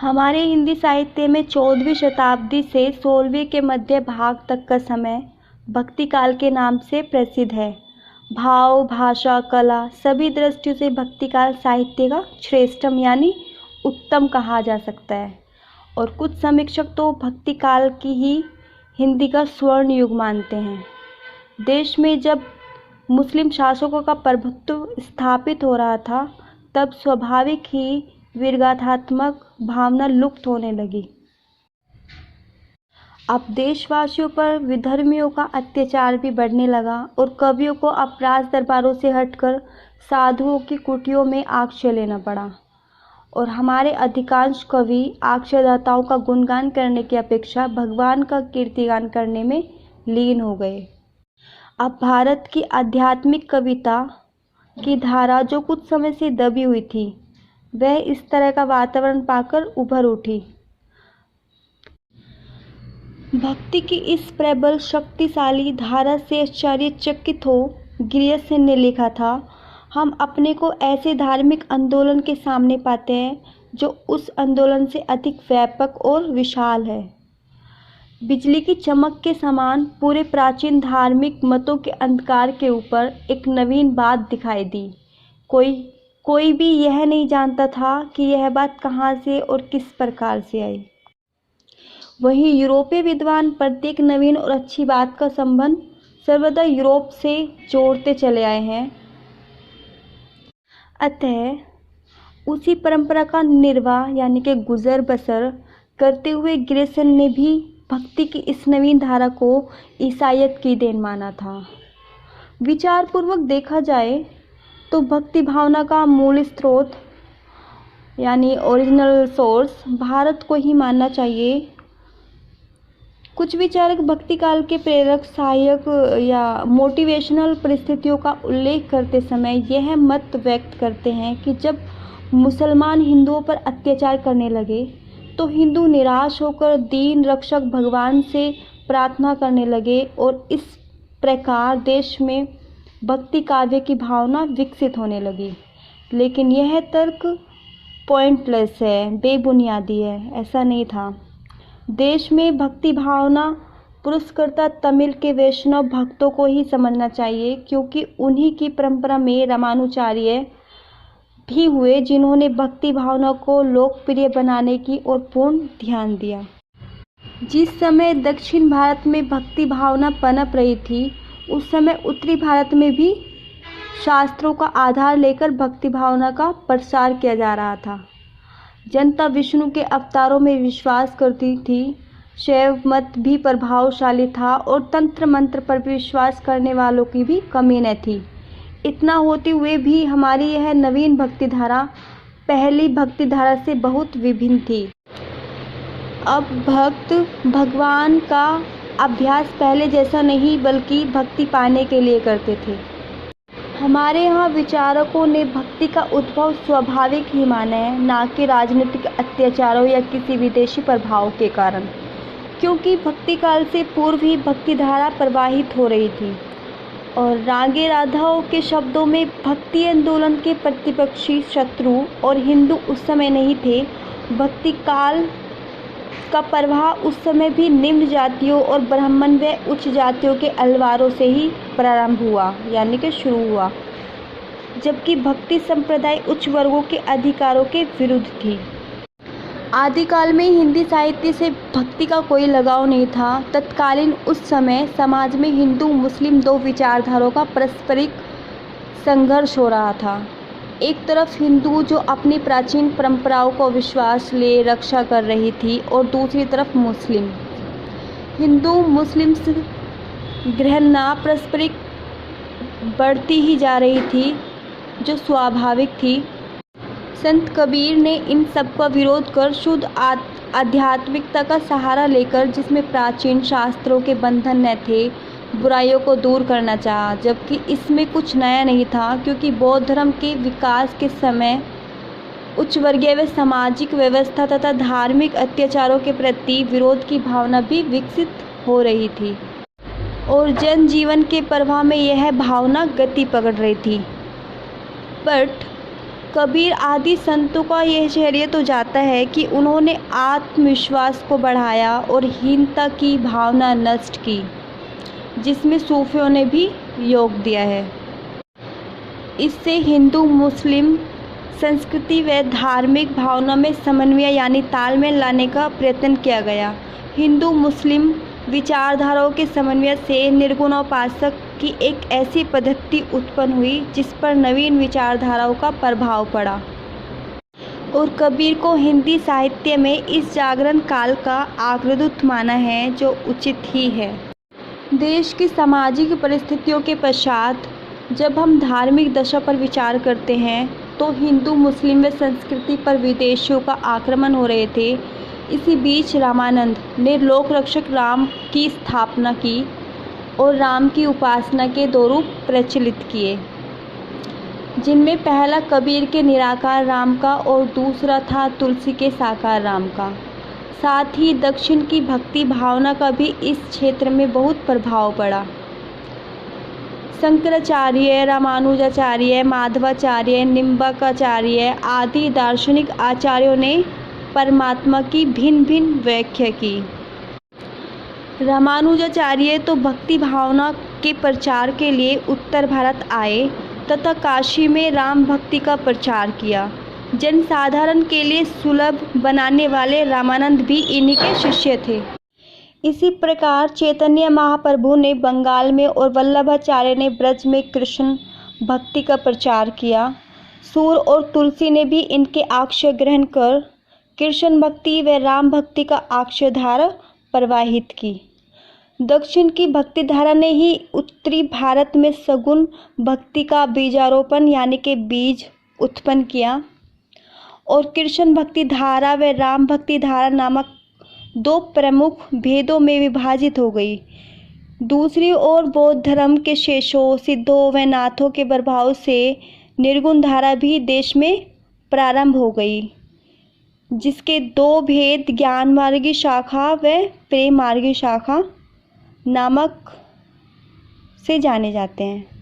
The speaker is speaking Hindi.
हमारे हिंदी साहित्य में 14वीं शताब्दी से 16वीं के मध्य भाग तक का समय भक्ति काल के नाम से प्रसिद्ध है। भाव, भाषा, कला सभी दृष्टियों से भक्ति काल साहित्य का श्रेष्ठतम यानी उत्तम कहा जा सकता है और कुछ समीक्षक तो भक्ति काल की ही हिंदी का स्वर्ण युग मानते हैं। देश में जब मुस्लिम शासकों का प्रभुत्व स्थापित हो रहा था, तब स्वाभाविक ही विरगाथात्मक भावना लुप्त होने लगी। अब देशवासियों पर विधर्मियों का अत्याचार भी बढ़ने लगा और कवियों को अब राज दरबारों से हटकर साधुओं की कुटियों में आश्रय लेना पड़ा और हमारे अधिकांश कवि आश्रयदाताओं का गुणगान करने की अपेक्षा भगवान का कीर्तिगान करने में लीन हो गए। अब भारत की आध्यात्मिक कविता की धारा जो कुछ समय से दबी हुई थी, वह इस तरह का वातावरण पाकर उभर उठी। भक्ति की इस प्रबल शक्तिशाली धारा से आश्चर्यचकित हो ग्रियर्सन ने लिखा था, हम अपने को ऐसे धार्मिक आंदोलन के सामने पाते हैं जो उस आंदोलन से अधिक व्यापक और विशाल है। बिजली की चमक के समान पूरे प्राचीन धार्मिक मतों के अंधकार के ऊपर एक नवीन बात दिखाई दी। कोई भी यह नहीं जानता था कि यह बात कहाँ से और किस प्रकार से आई। वहीं यूरोपीय विद्वान प्रत्येक नवीन और अच्छी बात का संबंध सर्वदा यूरोप से जोड़ते चले आए हैं। अतः उसी परंपरा का निर्वाह यानी कि गुजर बसर करते हुए ग्रियर्सन ने भी भक्ति की इस नवीन धारा को ईसाइयत की देन माना था। विचारपूर्वक देखा जाए तो भक्ति भावना का मूल स्रोत यानी ओरिजिनल सोर्स भारत को ही मानना चाहिए। कुछ विचारक भक्ति काल के प्रेरक, सहायक या मोटिवेशनल परिस्थितियों का उल्लेख करते समय यह मत व्यक्त करते हैं कि जब मुसलमान हिंदुओं पर अत्याचार करने लगे तो हिंदू निराश होकर दीन रक्षक भगवान से प्रार्थना करने लगे और इस प्रकार देश में भक्ति काव्य की भावना विकसित होने लगी। लेकिन यह तर्क पॉइंटलेस है, बेबुनियादी है। ऐसा नहीं था। देश में भक्ति भावना पुरस्कर्ता तमिल के वैष्णव भक्तों को ही समझना चाहिए, क्योंकि उन्हीं की परंपरा में रामानुचार्य भी हुए जिन्होंने भक्ति भावना को लोकप्रिय बनाने की ओर पूर्ण ध्यान दिया। जिस समय दक्षिण भारत में भक्ति भावना पनप रही थी, उस समय उत्तरी भारत में भी शास्त्रों का आधार लेकर भक्ति भावना का प्रसार किया जा रहा था। जनता विष्णु के अवतारों में विश्वास करती थी। शैव मत भी प्रभावशाली था और तंत्र मंत्र पर विश्वास करने वालों की भी कमी न थी। इतना होते हुए भी हमारी यह नवीन भक्ति धारा पहली भक्ति धारा से बहुत विभिन्न थी। अब भक्त भगवान का अभ्यास पहले जैसा नहीं बल्कि भक्ति पाने के लिए करते थे। हमारे यहाँ विचारकों ने भक्ति का उद्भव स्वाभाविक ही माना है, ना कि राजनीतिक अत्याचारों या किसी विदेशी प्रभाव के कारण, क्योंकि भक्ति काल से पूर्व ही भक्ति धारा प्रवाहित हो रही थी और रागे राधाओं के शब्दों में भक्ति आंदोलन के प्रतिपक्षी शत्रु और हिंदू उस समय नहीं थे। भक्ति काल का प्रवाह उस समय भी निम्न जातियों और ब्राह्मण व उच्च जातियों के अलवारों से ही प्रारंभ हुआ यानी कि शुरू हुआ, जबकि भक्ति संप्रदाय उच्च वर्गों के अधिकारों के विरुद्ध थी। आदिकाल में हिंदी साहित्य से भक्ति का कोई लगाव नहीं था। तत्कालीन उस समय समाज में हिंदू मुस्लिम दो विचारधाराओं का पारस्परिक संघर्ष हो रहा था। एक तरफ हिंदू जो अपनी प्राचीन परंपराओं को विश्वास ले रक्षा कर रही थी और दूसरी तरफ मुस्लिम। हिंदू मुस्लिम घृणा पारस्परिक बढ़ती ही जा रही थी, जो स्वाभाविक थी। संत कबीर ने इन सब का विरोध कर शुद्ध आध्यात्मिकता का सहारा लेकर, जिसमें प्राचीन शास्त्रों के बंधन न थे, बुराइयों को दूर करना चाहा, जबकि इसमें कुछ नया नहीं था, क्योंकि बौद्ध धर्म के विकास के समय उच्च वर्गीय व सामाजिक व्यवस्था तथा धार्मिक अत्याचारों के प्रति विरोध की भावना भी विकसित हो रही थी और जनजीवन के प्रवाह में यह भावना गति पकड़ रही थी। बट कबीर आदि संतों का यह श्रेय तो जाता है कि उन्होंने आत्मविश्वास को बढ़ाया और हीनता की भावना नष्ट की, जिसमें सूफियों ने भी योग दिया है। इससे हिंदू मुस्लिम संस्कृति व धार्मिक भावना में समन्वय यानी तालमेल लाने का प्रयत्न किया गया। हिंदू मुस्लिम विचारधाराओं के समन्वय से निर्गुणोपासक की एक ऐसी पद्धति उत्पन्न हुई जिस पर नवीन विचारधाराओं का प्रभाव पड़ा और कबीर को हिंदी साहित्य में इस जागरण काल का अग्रदूत माना है, जो उचित ही है। देश की सामाजिक परिस्थितियों के पश्चात जब हम धार्मिक दशा पर विचार करते हैं तो हिंदू मुस्लिम व संस्कृति पर विदेशियों का आक्रमण हो रहे थे। इसी बीच रामानंद ने लोक रक्षक राम की स्थापना की और राम की उपासना के दो रूप प्रचलित किए, जिनमें पहला कबीर के निराकार राम का और दूसरा था तुलसी के साकार राम का। साथ ही दक्षिण की भक्ति भावना का भी इस क्षेत्र में बहुत प्रभाव पड़ा। शंकराचार्य, रामानुजाचार्य, माधवाचार्य, निम्बाकाचार्य आदि दार्शनिक आचार्यों ने परमात्मा की भिन्न भिन्न व्याख्या की। रामानुजाचार्य तो भक्ति भावना के प्रचार के लिए उत्तर भारत आए तथा काशी में राम भक्ति का प्रचार किया। जनसाधारण के लिए सुलभ बनाने वाले रामानंद भी इन्हीं के शिष्य थे। इसी प्रकार चैतन्य महाप्रभु ने बंगाल में और वल्लभाचार्य ने ब्रज में कृष्ण भक्ति का प्रचार किया। सूर और तुलसी ने भी इनके आशय ग्रहण कर कृष्ण भक्ति व राम भक्ति का आशय धारा प्रवाहित की। दक्षिण की भक्ति धारा ने ही उत्तरी भारत में सगुण भक्ति का बीजारोपण यानी कि बीज उत्पन्न किया और कृष्ण भक्ति धारा व राम भक्ति धारा नामक दो प्रमुख भेदों में विभाजित हो गई। दूसरी ओर बौद्ध धर्म के शेषों, सिद्धों व नाथों के प्रभाव से निर्गुण धारा भी देश में प्रारंभ हो गई, जिसके दो भेद ज्ञान मार्गी शाखा व प्रेम मार्गी शाखा नामक से जाने जाते हैं।